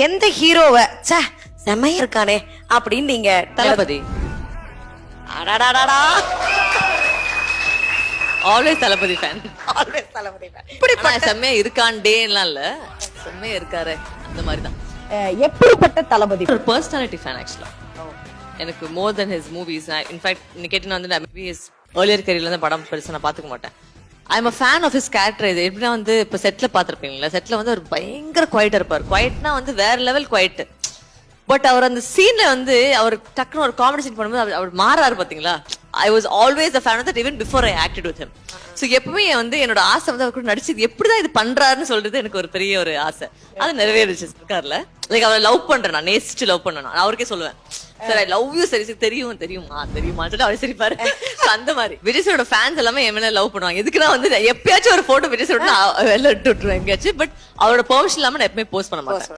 எந்த ஹீரோவை சே செம்மையா இருக்கானே அப்படின்னு நீங்க தளபதி. அடடடடா ஆல்வேஸ் தளபதி ஃபேன். ஆல்வேஸ் தளபதி fan. இப்படி செம்மையா இருக்காண்டேலாம் இல்ல, செம்மையா இருக்காரு அந்த மாதிரி தான். எப்படிப்பட்ட தளபதி? ஒரு பர்சனாலிட்டி ஃபேன் ஆக்சுவலா. எனக்கு மோர் தென் ஹிஸ் மூவிஸ். இன்ஃபேக்ட் நீ கேட்டீங்கன்னா வந்து மூவிஸ் ஏர்லியர் கரியர்ல இருந்து படம் பெருசா நான் பாத்துக்க மாட்டேன். I am a fan of his character. இது எப்படின்னா வந்து இப்ப செட்ல பாத்திருப்பீங்களா, செட்ல வந்து ஒரு பயங்கர குவைட்டா இருப்பாரு. குவைட்னா வந்து வேற லெவல் குவைட். பட் அவர் அந்த சீன்ல வந்து அவர் டக்குன்னு ஒரு காமெடி சீன் பண்ணும்போது அவர் மாறாரு பாத்தீங்களா. I was always a fan of that even before I acted with him. So எப்பவுமே வந்து என்னோட ஆசை வந்து அவர் கூட நடிச்சு எப்படிதான் இது பண்றாருன்னு சொல்றது எனக்கு ஒரு பெரிய ஒரு ஆசை. அது நிறைவேறிச்சு இருக்காருல. லைக் அவரை லவ் பண்றேன், நான் நேசிச்சு லவ் பண்ணேன். நான் அவருக்கே சொல்லுவேன், சார் ஐ லவ் யூ. சரி தெரியுமா தெரியுமா சொல்லிட்டு அவரை சிரிப்பாரு. அந்த மாதிரி விஜய் சாரோட ஃபேன்ஸ் எல்லாமே என் மேல லவ் பண்ணுவாங்க. எதுக்குன்னா வந்து எப்பயாச்சும் ஒரு போட்டோ விஜய் சாரோட வெளில விட்டு விட்டுருவேன் எங்கேயாச்சும். பட் அவரோட பெர்மிஷன் இல்லாம நான் எப்பவுமே போஸ்ட் பண்ண மாட்டேன்.